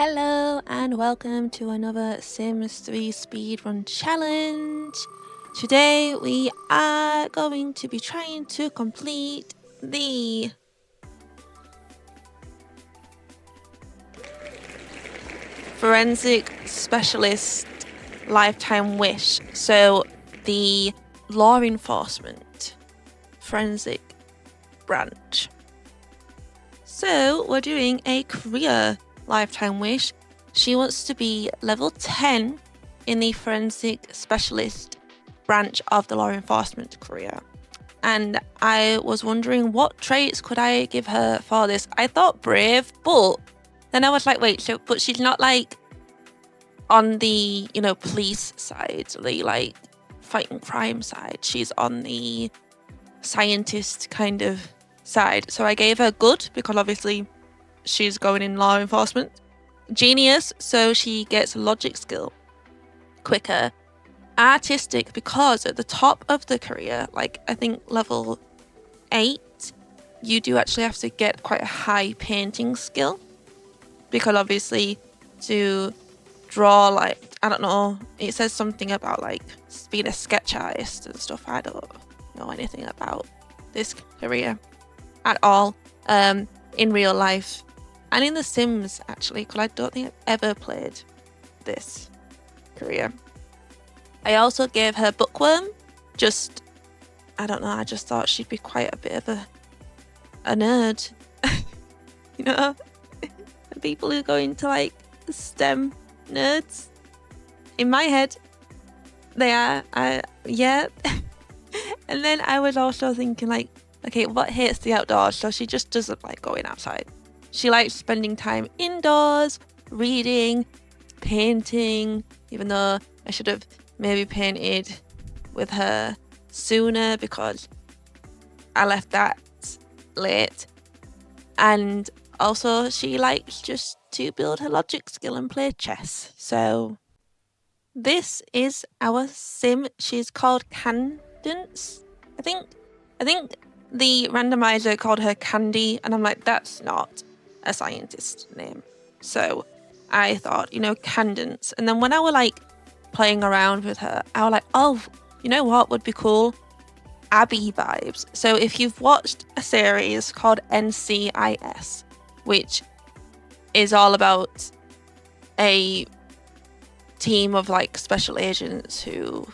Hello and welcome to another Sims 3 speedrun challenge. Today we are going to be trying to complete the forensic specialist lifetime wish. So the law enforcement forensic branch. So we're doing a career lifetime wish. She wants to be level 10 in the forensic specialist branch of the law enforcement career. And I was wondering what traits could I give her for this. I thought brave, but then I was like, wait, but she's not like on the, police side, the like fighting crime side. She's on the scientist kind of side. So I gave her good because obviously she's going in law enforcement. Genius, so she gets logic skill quicker. Artistic, because at the top of the career, like I think level 8, you do actually have to get quite a high painting skill, because obviously to draw, like, I don't know, it says something about like being a sketch artist and stuff. I don't know anything about this career at all in real life. And in The Sims, actually, because I don't think I've ever played this career. I also gave her Bookworm. I don't know, I just thought she'd be quite a bit of a nerd. The people who go into, like, STEM nerds. In my head, they are, yeah. And then I was also thinking, like, okay, what hates the outdoors? So she just doesn't like going outside. She likes spending time indoors, reading, painting, even though I should have maybe painted with her sooner because I left that late. And also she likes just to build her logic skill and play chess. So this is our sim. She's called Candence. I think the randomizer called her Candy, and I'm like, that's not a scientist name. So I thought, Candence. And then when I were like playing around with her, I was like, oh, you know what would be cool? Abby vibes. So if you've watched a series called NCIS, which is all about a team of like special agents who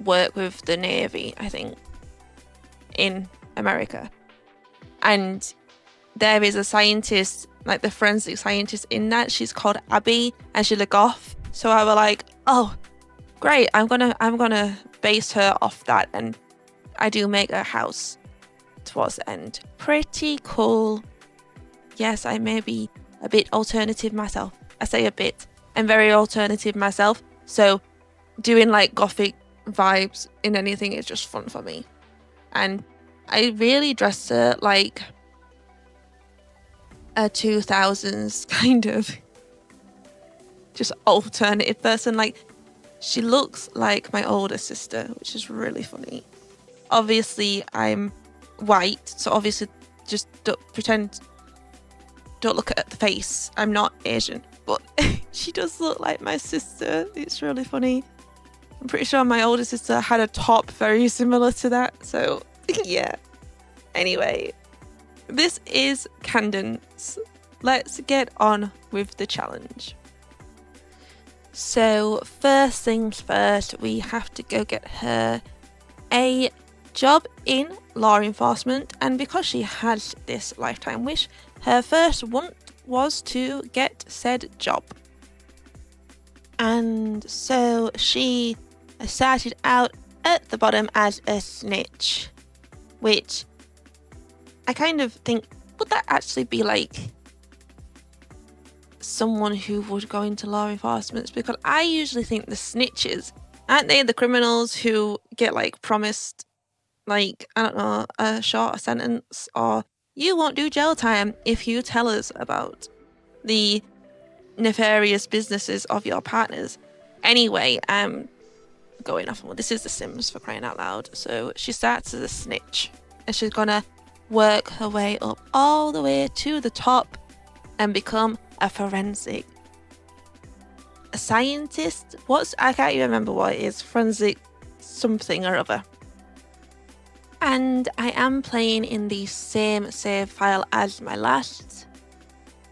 work with the Navy, I think, in America. And there is a scientist, like the forensic scientist in that. She's called Abby, and she's a goth. So I was like, oh, great. I'm gonna base her off that, and I do make a house towards the end. Pretty cool. Yes, I may be a bit alternative myself. I say a bit. I'm very alternative myself. So doing like gothic vibes in anything is just fun for me. And I really dressed her like a 2000s kind of just alternative person. Like, she looks like my older sister, which is really funny. Obviously, I'm white, so obviously just don't look at the face. I'm not Asian, but she does look like my sister. It's really funny. I'm pretty sure my older sister had a top very similar to that, so yeah. Anyway, this is Candence. Let's get on with the challenge. So first things first, we have to go get her a job in law enforcement, and because she has this lifetime wish, her first want was to get said job. And so she started out at the bottom as a snitch, which I kind of think, would that actually be like someone who would go into law enforcement? Because I usually think the snitches, aren't they the criminals who get like promised, like, I don't know, a shorter sentence, or you won't do jail time if you tell us about the nefarious businesses of your partners. Anyway, going off on, this is The Sims, for crying out loud. So she starts as a snitch, and she's gonna work her way up all the way to the top and become a forensic scientist. I can't even remember what it is. Forensic something or other. And I am playing in the same save file as my last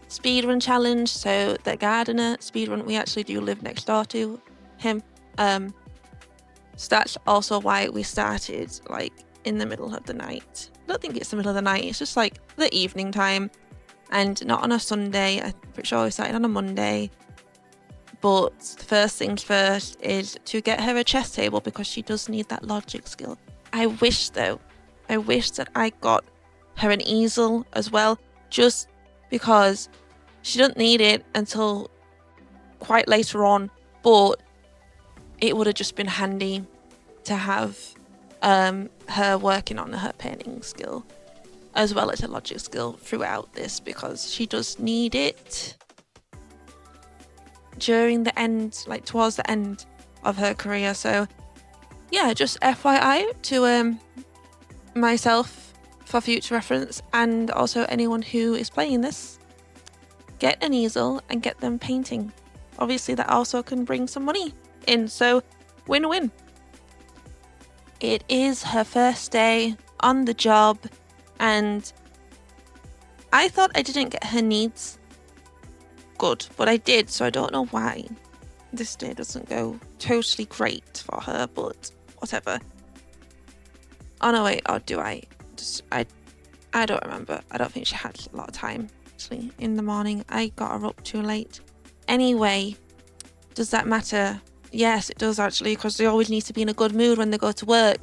speedrun challenge. So the gardener speedrun, we actually do live next door to him. So that's also why we started like in the middle of the night. I don't think it's the middle of the night, it's just like the evening time, and not on a Sunday. I'm pretty sure we started on a Monday. But the first things first is to get her a chess table, because she does need that logic skill. I wish that I got her an easel as well, just because she doesn't need it until quite later on, but it would have just been handy to have her working on her painting skill as well as her logic skill throughout this, because she does need it during the end, like towards the end of her career. So yeah, just FYI to myself for future reference, and also anyone who is playing this, get an easel and get them painting. Obviously that also can bring some money in, so win-win. It is her first day on the job, and I thought I didn't get her needs good, but I did, so I don't know why this day doesn't go totally great for her, but whatever. Oh no, wait, or do I? I don't remember. I don't think she had a lot of time actually in the morning. I got her up too late. Anyway, does that matter? Yes, it does actually, because they always need to be in a good mood when they go to work.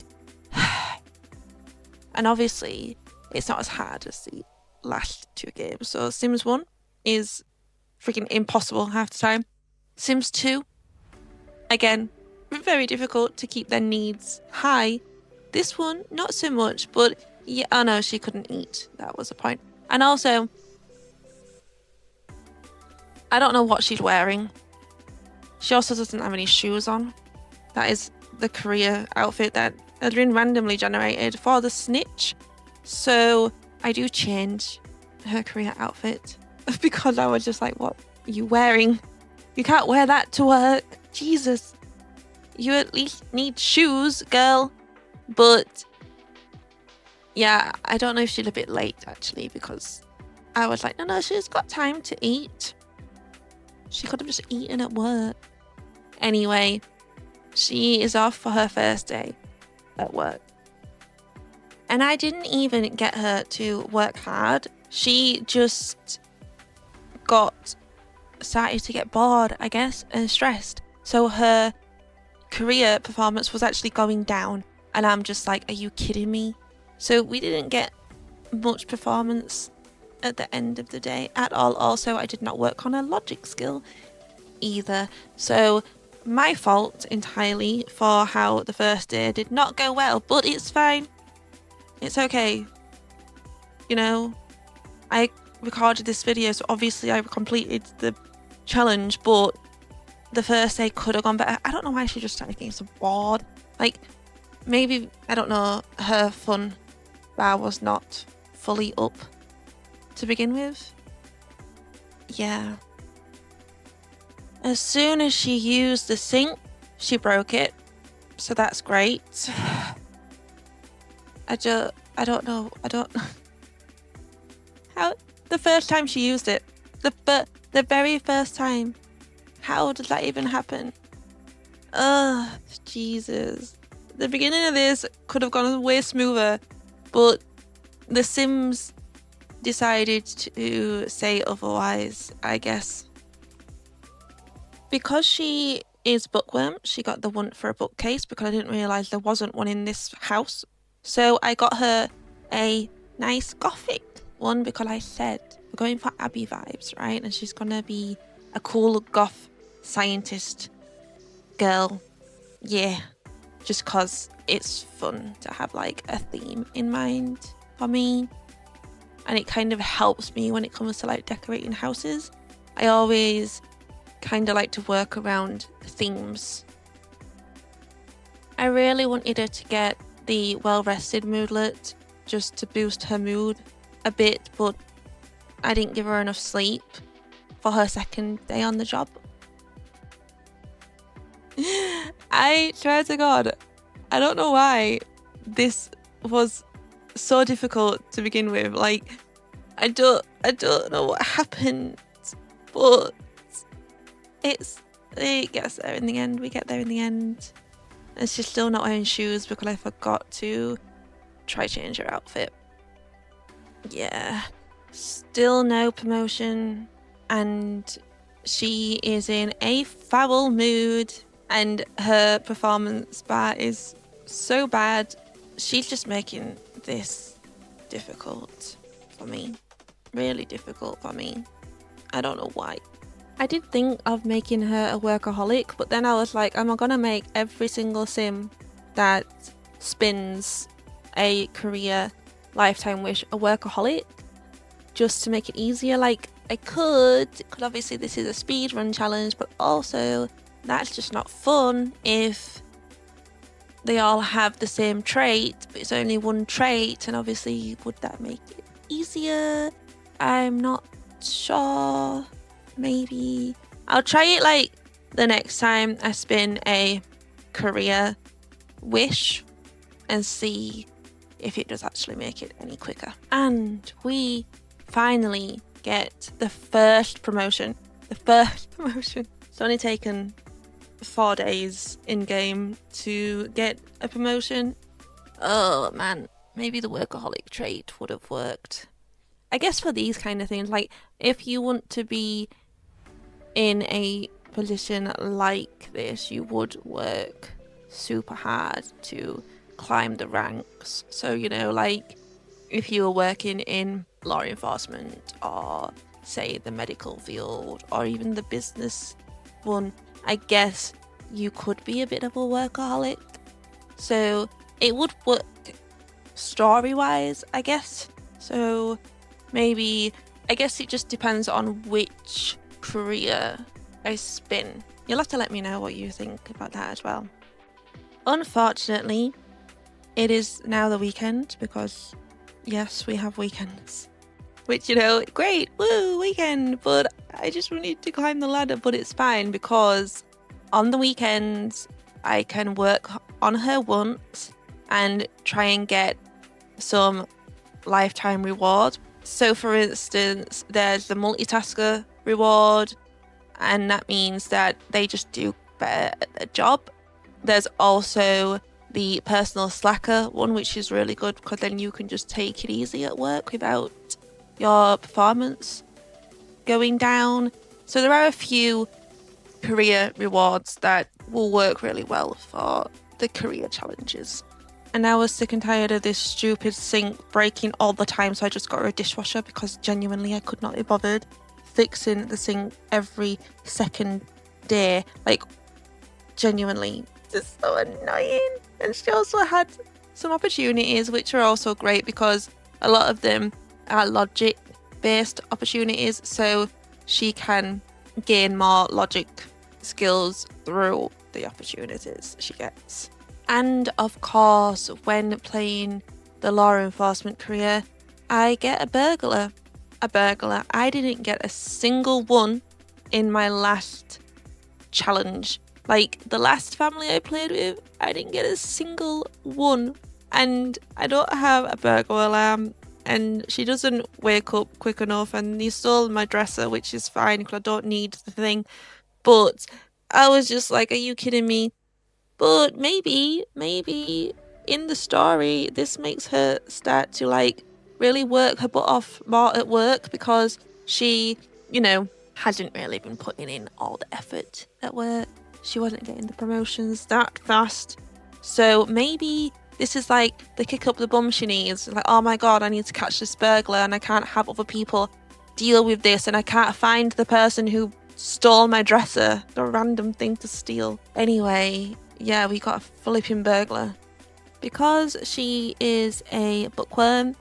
And obviously, it's not as hard as the last two games. So Sims 1 is freaking impossible half the time. Sims 2, again, very difficult to keep their needs high. This one, not so much, but yeah, oh no, she couldn't eat. That was the point. And also, I don't know what she's wearing. She also doesn't have any shoes on. That is the career outfit that has been randomly generated for the snitch. So I do change her career outfit because I was just like, what are you wearing? You can't wear that to work. Jesus. You at least need shoes, girl. But yeah, I don't know if she's a bit late actually, because I was like, no, she's got time to eat. She could have just eaten at work. Anyway, she is off for her first day at work. And I didn't even get her to work hard. She just started to get bored, I guess, and stressed. So her career performance was actually going down. And I'm just like, are you kidding me? So we didn't get much performance at the end of the day at all. Also, I did not work on a logic skill either. So my fault entirely for how the first day did not go well, but it's fine. It's okay. You know, I recorded this video, so obviously I completed the challenge, but the first day could have gone better. I don't know why she just started getting so bored. Like, maybe, I don't know, her fun bar was not fully up to begin with. Yeah. As soon as she used the sink, she broke it. So that's great. I don't know. How, the first time she used it, the very first time, how did that even happen? Ugh, Jesus. The beginning of this could have gone way smoother, but The Sims decided to say otherwise, I guess. Because she is bookworm, she got the one for a bookcase because I didn't realise there wasn't one in this house. So I got her a nice gothic one because I said we're going for Abby vibes, right? And she's gonna be a cool goth scientist girl. Yeah, just because it's fun to have like a theme in mind for me. And it kind of helps me when it comes to like decorating houses. I always kind of like to work around themes. I really wanted her to get the well-rested moodlet just to boost her mood a bit, but I didn't give her enough sleep for her second day on the job. I swear to God, I don't know why this was so difficult to begin with. Like, I don't know what happened, but it gets there in the end. We get there in the end. And she's still not wearing shoes because I forgot to try change her outfit. Yeah, still no promotion, and she is in a foul mood, and her performance bar is so bad. She's just making this difficult for me. Really difficult for me. I don't know why. I did think of making her a workaholic, but then I was like, am I gonna make every single sim that spins a career lifetime wish a workaholic just to make it easier? Like, I could, because obviously this is a speed run challenge, but also that's just not fun if they all have the same trait, but it's only one trait, and obviously would that make it easier? I'm not sure. Maybe I'll try it like the next time I spin a career wish and see if it does actually make it any quicker. And we finally get the first promotion. It's only taken 4 days in game to get a promotion. Oh man, maybe the workaholic trait would have worked. I guess for these kind of things, like if you want to be in a position like this, you would work super hard to climb the ranks. So, you know, like if you were working in law enforcement or say the medical field or even the business one, I guess you could be a bit of a workaholic. So it would work story-wise, I guess. So maybe, I guess it just depends on which career I spin. You'll have to let me know what you think about that as well. Unfortunately, it is now the weekend because, yes, we have weekends. Which, you know, great, woo, weekend, but I just need to climb the ladder, but it's fine because on the weekends I can work on her once and try and get some lifetime reward. So for instance, there's the multitasker reward, and that means that they just do better at their job. There's also the personal slacker one, which is really good because then you can just take it easy at work without your performance going down. So there are a few career rewards that will work really well for the career challenges. And I was sick and tired of this stupid sink breaking all the time, so I just got her a dishwasher because genuinely I could not be bothered fixing the sink every second day. Like, genuinely, just so annoying. And she also had some opportunities which are also great because a lot of them are logic based opportunities, so she can gain more logic skills through the opportunities she gets. And of course, when playing the law enforcement career, I get a burglar. I didn't get a single one in my last challenge. Like the last family I played with, I didn't get a single one. And I don't have a burglar alarm, and she doesn't wake up quick enough, and he stole my dresser, which is fine because I don't need the thing. But I was just like, are you kidding me? But maybe in the story, this makes her start to like really work her butt off more at work because she, you know, hadn't really been putting in all the effort at work. She wasn't getting the promotions that fast. So maybe this is like the kick up the bum she needs. Like, oh my God, I need to catch this burglar and I can't have other people deal with this, and I can't find the person who stole my dresser. A random thing to steal. Anyway, yeah, we got a flipping burglar. Because she is a bookworm,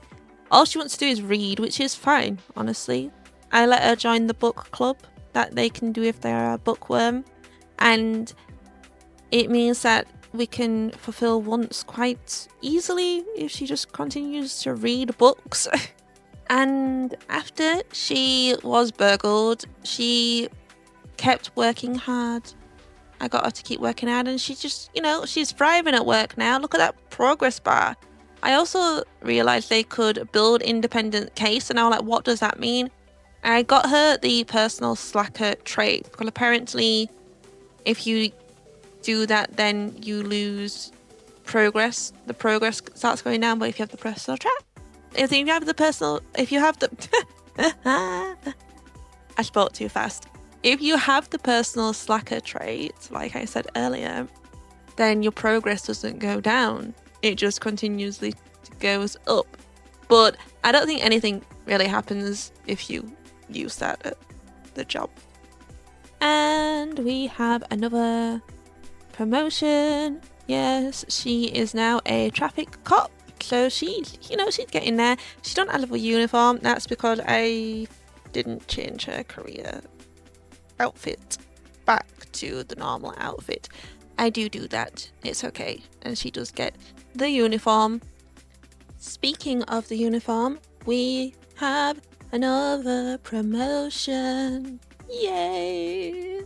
all she wants to do is read, which is fine, honestly. I let her join the book club that they can do if they are a bookworm, and it means that we can fulfill wants quite easily if she just continues to read books. And after she was burgled, she kept working hard. I got her to keep working hard, and she just, she's thriving at work now. Look at that progress bar. I also realized they could build independent case, and I was like, what does that mean? I got her the personal slacker trait, because apparently if you do that, then you lose progress. The progress starts going down, but if you have the personal trait, if you have the I spoke too fast. If you have the personal slacker trait, like I said earlier, then your progress doesn't go down. It just continuously goes up. But I don't think anything really happens if you use that at the job. And we have another promotion. Yes, she is now a traffic cop. So she's getting there. She don't have a uniform. That's because I didn't change her career outfit back to the normal outfit. I do that. It's okay. And she does get the uniform. Speaking of the uniform, we have another promotion. Yay!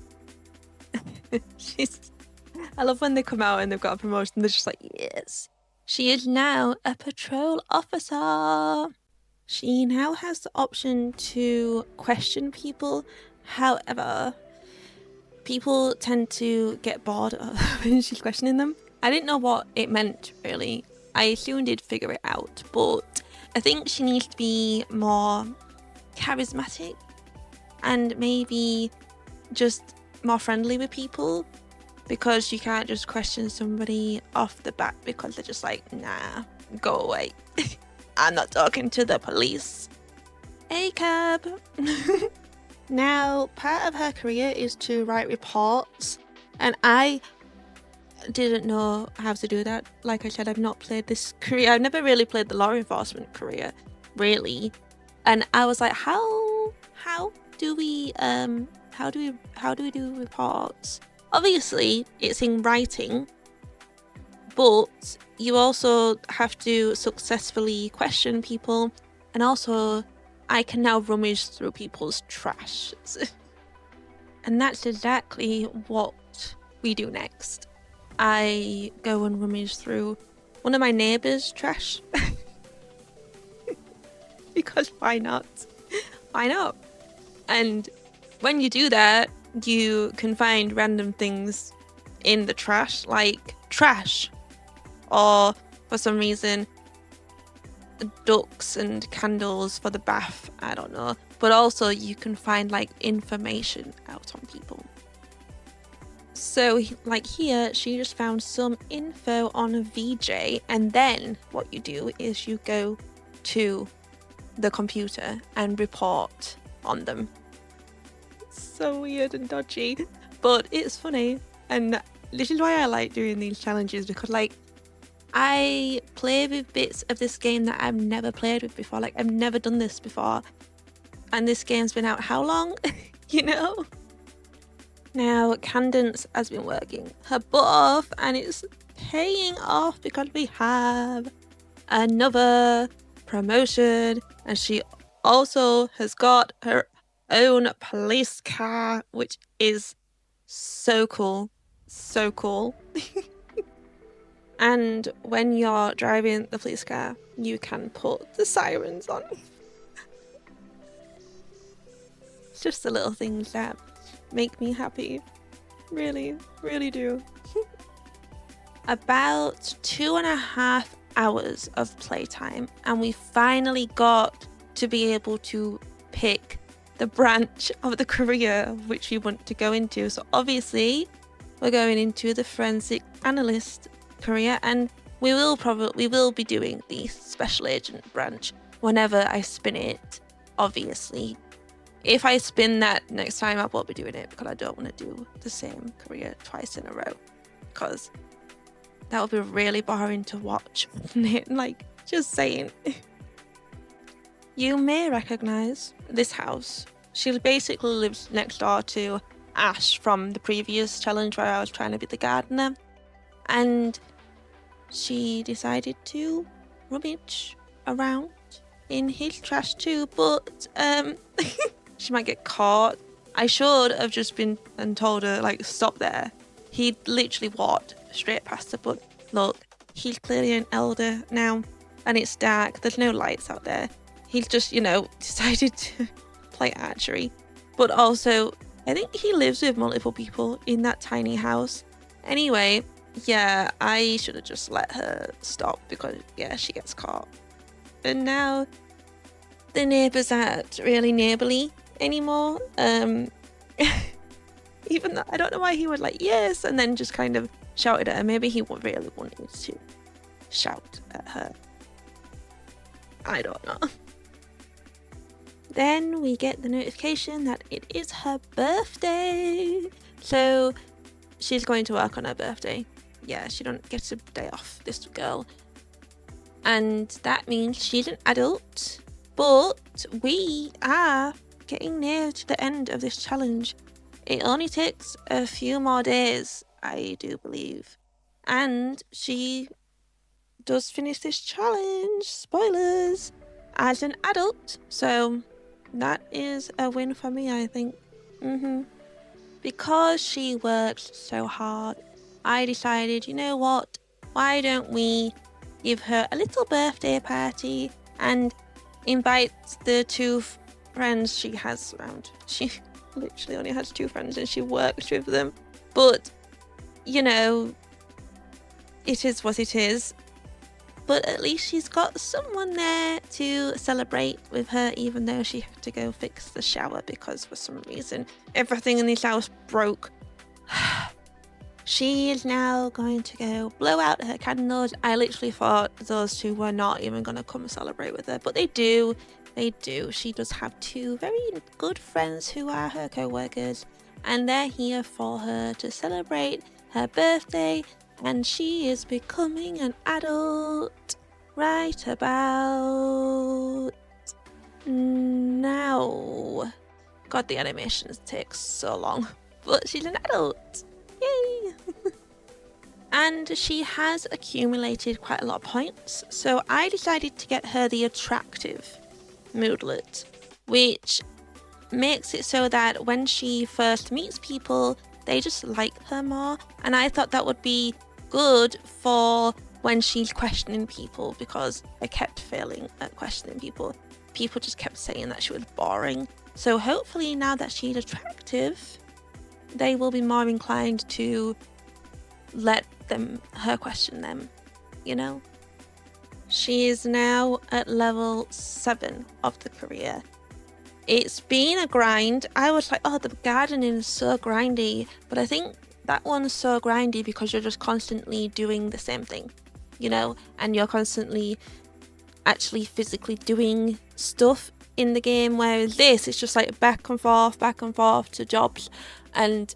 I love when they come out and they've got a promotion. They're just like, yes. She is now a patrol officer. She now has the option to question people. However, people tend to get bored when she's questioning them. I didn't know what it meant, really. I soon did figure it out, but I think she needs to be more charismatic and maybe just more friendly with people, because you can't just question somebody off the bat because they're just like, nah, go away. I'm not talking to the police. Hey, cab. Now, part of her career is to write reports, and I didn't know how to do that. Like I said, I've not played this career. I've never really played the law enforcement career, really. And I was like, how do we do reports? Obviously, it's in writing, but you also have to successfully question people, and also I can now rummage through people's trash. And that's exactly what we do next. I go and rummage through one of my neighbours' trash. Because why not? Why not? And when you do that, you can find random things in the trash, like trash, or for some reason ducks and candles for the bath, I don't know. But also you can find like information out on people. So like here, she just found some info on a VJ, and then what you do is you go to the computer and report on them. It's so weird and dodgy, but it's funny. And this is why I like doing these challenges, because like I play with bits of this game that I've never played with before. Like I've never done this before, and this game's been out how long? Now Candance has been working her butt off, and it's paying off because we have another promotion, and she also has got her own police car, which is so cool. And when you're driving the police car, you can put the sirens on. It's just the little things that make me happy. Really, really do. About 2.5 hours of playtime, and we finally got to be able to pick the branch of the career which we want to go into. So obviously we're going into the forensic analyst career, and we will be doing the special agent branch whenever I spin it. Obviously, if I spin that next time, I won't be doing it because I don't want to do the same career twice in a row, because that would be really boring to watch. Like, just saying. You may recognize this house. She basically lives next door to Ash from the previous challenge where I was trying to be the gardener, and she decided to rummage around in his trash too, but she might get caught. I should have just been and told her, like, stop there. He literally walked straight past her, but look, he's clearly an elder now, and it's dark. There's no lights out there. He's just, decided to play archery. But also, I think he lives with multiple people in that tiny house. Anyway, yeah, I should have just let her stop because, yeah, she gets caught. And now the neighbours aren't really neighbourly anymore. Even though I don't know why he would like, yes, and then just kind of shouted at her. Maybe he really wanted to shout at her. I don't know. Then we get the notification that it is her birthday. So she's going to work on her birthday. Yeah, she don't get a day off, this girl. And that means she's an adult. But we are getting near to the end of this challenge. It only takes a few more days, I do believe. And she does finish this challenge, spoilers, as an adult. So that is a win for me, I think. Because she works so hard, I decided, you know what? Why don't we give her a little birthday party and invite the two friends she has around. She literally only has 2 friends and she works with them. But, it is what it is. But at least she's got someone there to celebrate with her, even though she had to go fix the shower because for some reason everything in this house broke. She is now going to go blow out her candles. I literally thought those 2 were not even going to come celebrate with her, but they do. They do. She does have 2 very good friends who are her co-workers, and they're here for her to celebrate her birthday, and she is becoming an adult right about now. God, the animations take so long, but she's an adult. Yay! And she has accumulated quite a lot of points, so I decided to get her the attractive moodlet, which makes it so that when she first meets people, they just like her more. And I thought that would be good for when she's questioning people, because I kept failing at questioning people. People just kept saying that she was boring. So hopefully now that she's attractive, they will be more inclined to let her question them, She is now at level 7 of the career. It's been a grind. I was like, oh, the gardening is so grindy, but I think that one's so grindy because you're just constantly doing the same thing, and you're constantly actually physically doing stuff in the game, whereas this is just like back and forth to jobs. And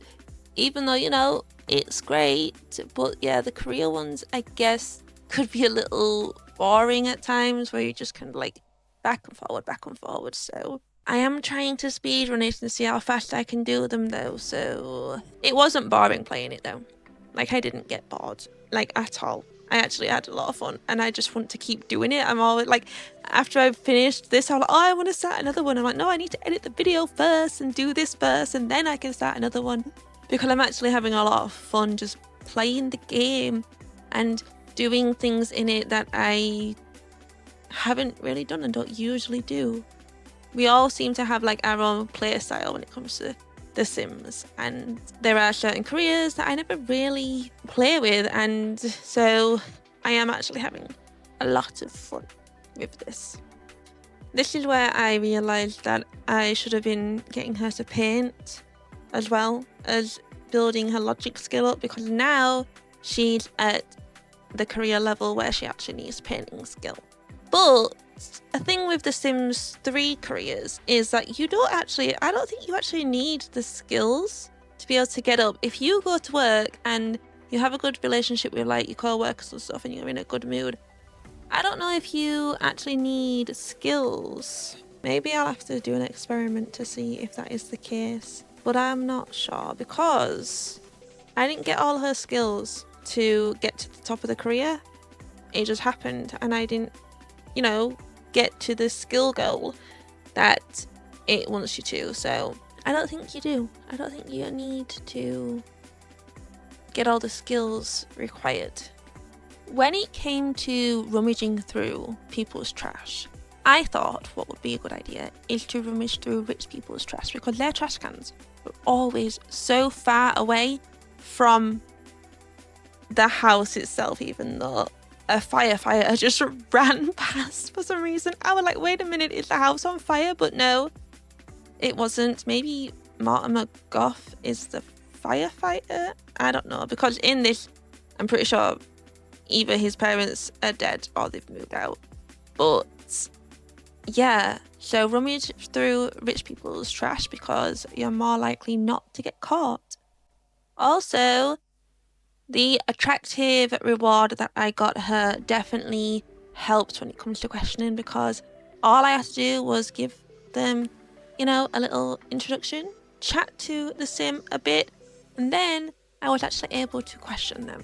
even though, it's great, but yeah, the career ones, I guess, could be a little boring at times, where you just kind of like back and forward. So I am trying to speedrun it and see how fast I can do them though. So it wasn't boring playing it though. Like, I didn't get bored, like, at all. I actually had a lot of fun, and I just want to keep doing it. I'm always like, after I've finished this, I'm like, oh, I want to start another one. I'm like, no, I need to edit the video first and do this first, and then I can start another one, because I'm actually having a lot of fun just playing the game and doing things in it that I haven't really done and don't usually do. We all seem to have like our own play style when it comes to The Sims, and there are certain careers that I never really play with, and so I am actually having a lot of fun with this. This is where I realised that I should have been getting her to paint as well as building her logic skill up, because now she's at the career level where she actually needs painting skill. But a thing with The Sims 3 careers is that I don't think you actually need the skills to be able to get up. If you go to work and you have a good relationship with like your co-workers and stuff, and you're in a good mood, I don't know if you actually need skills. Maybe I'll have to do an experiment to see if that is the case, but I'm not sure, because I didn't get all her skills to get to the top of the career. It just happened, and I didn't, get to the skill goal that it wants you to. So I don't think you do. I don't think you need to get all the skills required. When it came to rummaging through people's trash, I thought what would be a good idea is to rummage through rich people's trash, because their trash cans are always so far away from the house itself, even though a firefighter just ran past for some reason. I was like, wait a minute, is the house on fire? But no, it wasn't. Maybe Mortimer Goff is the firefighter? I don't know, because in this, I'm pretty sure either his parents are dead or they've moved out. But yeah, so rummage through rich people's trash because you're more likely not to get caught. Also, the attractive reward that I got her definitely helped when it comes to questioning, because all I had to do was give them, you know, a little introduction, chat to the sim a bit, and then I was actually able to question them.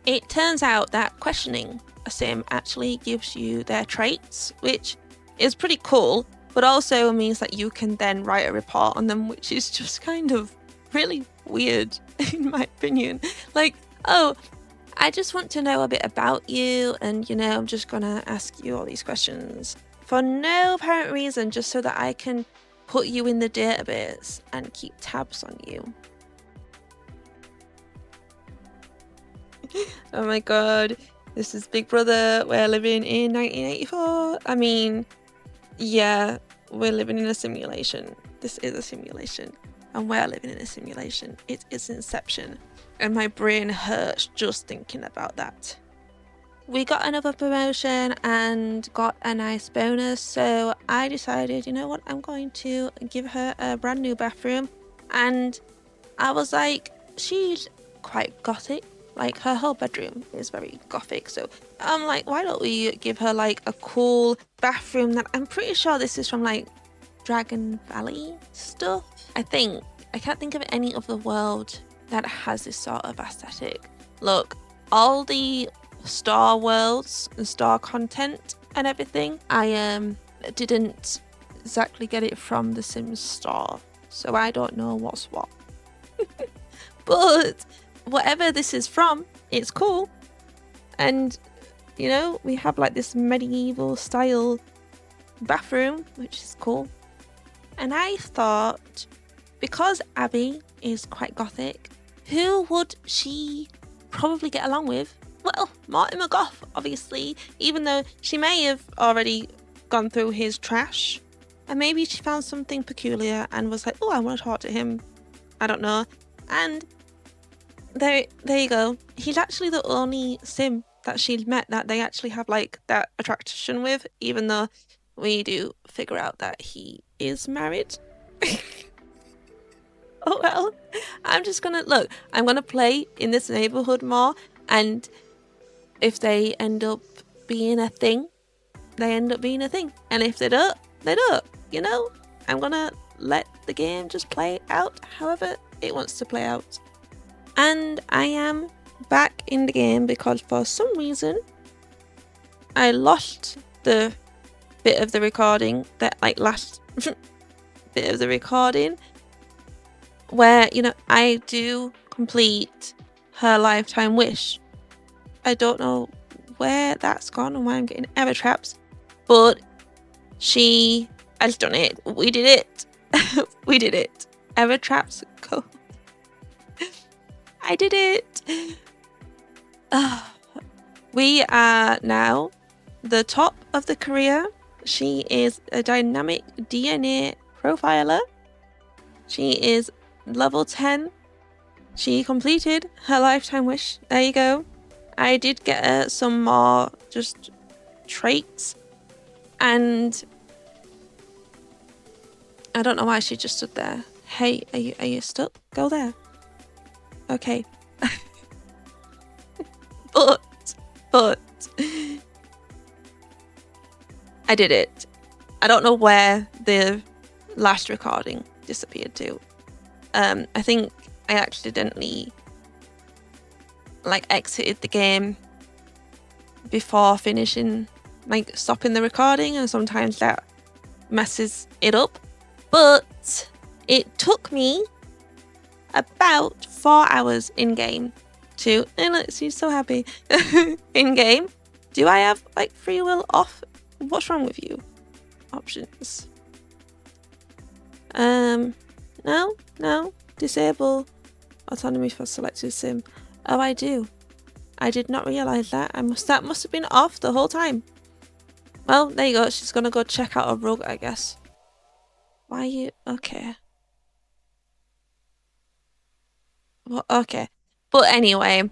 It turns out that questioning a sim actually gives you their traits, which is pretty cool, but also means that you can then write a report on them, which is just kind of really weird in my opinion. Like, oh, I just want to know a bit about you, and you know, I'm just gonna ask you all these questions for no apparent reason, just so that I can put you in the database and keep tabs on you. Oh my god, this is Big Brother. We're living in 1984. I mean, yeah, we're living in a simulation. This is a simulation, and we're living in a simulation. It is Inception, and my brain hurts just thinking about that. We got another promotion and got a nice bonus, so I decided, you know what, I'm going to give her a brand new bathroom. And I was like, she's quite gothic, like her whole bedroom is very gothic, so I'm like, why don't we give her like a cool bathroom that I'm pretty sure this is from like Dragon Valley stuff. I can't think of any other world that has this sort of aesthetic. Look, all the Star worlds and Star content and everything, I didn't exactly get it from the Sims Star, so I don't know what's what. But whatever this is from, it's cool. And you know, we have like this medieval style bathroom, which is cool. And I thought, because Abby is quite gothic, who would she probably get along with? Well, Mortimer Goff, obviously, even though she may have already gone through his trash, and maybe she found something peculiar and was like, oh, I want to talk to him. I don't know. And there you go. He's actually the only sim that she'd met that they actually have like that attraction with, even though we do figure out that he is married. Oh well, I'm gonna play in this neighborhood more, and if they end up being a thing, they end up being a thing, and if they don't, they don't. You know, I'm gonna let the game just play out however it wants to play out. And I am back in the game because for some reason I lost the bit of the recording, that like last bit of the recording where, you know, I do complete her lifetime wish. I don't know where that's gone and why I'm getting error traps, but I just done it. We did it. We did it. Error traps go. I did it. We are now the top of the career. She is a dynamic DNA profiler. She is level 10. She completed her lifetime wish. There you go. I did get her some more just traits, and I don't know why she just stood there. Hey, are you stuck? Go there. Okay. but I did it. I don't know where the last recording disappeared to. I think I accidentally like exited the game before finishing like stopping the recording, and sometimes that messes it up. But it took me about 4 hours in game to, and look, she's so happy. In game. Do I have like free will off? What's wrong with you? Options. No. Disable autonomy for selected sim. Oh, I do. I did not realise that. That must have been off the whole time. Well, there you go. She's gonna go check out a rug, I guess. Why are you okay? Well, okay. But anyway,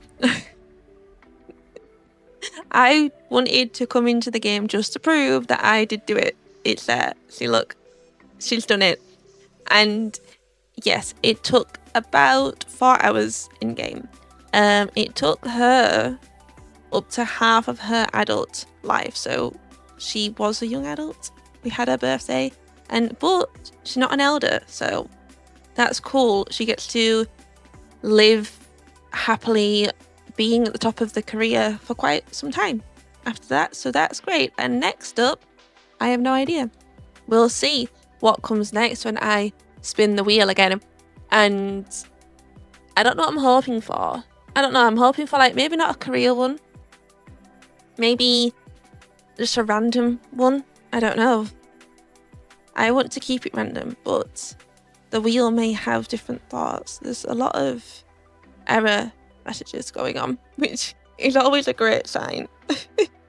I wanted to come into the game just to prove that I did do it. It's there. See, look, she's done it. And yes, it took about 4 hours in game. It took her up to half of her adult life. So she was a young adult. We had her birthday, but she's not an elder, so that's cool. She gets to live happily, being at the top of the career for quite some time after that, so that's great. And next up, I have no idea. We'll see what comes next when I spin the wheel again, and I don't know what I'm hoping for. I don't know. I'm hoping for like maybe not a career one, maybe just a random one. I don't know. I want to keep it random, but the wheel may have different thoughts. There's a lot of error messages going on, which is always a great sign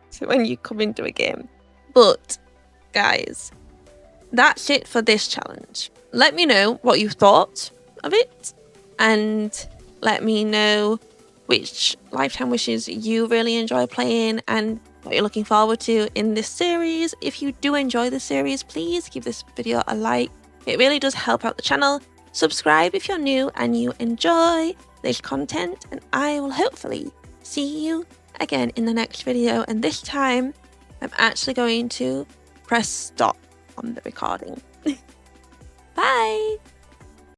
so when you come into a game. But guys, that's it for this challenge. Let me know what you thought of it, and let me know which Lifetime Wishes you really enjoy playing and what you're looking forward to in this series. If you do enjoy the series, please give this video a like. It really does help out the channel. Subscribe if you're new and you enjoy this content, and I will hopefully see you again in the next video. And this time I'm actually going to press stop on the recording. Bye!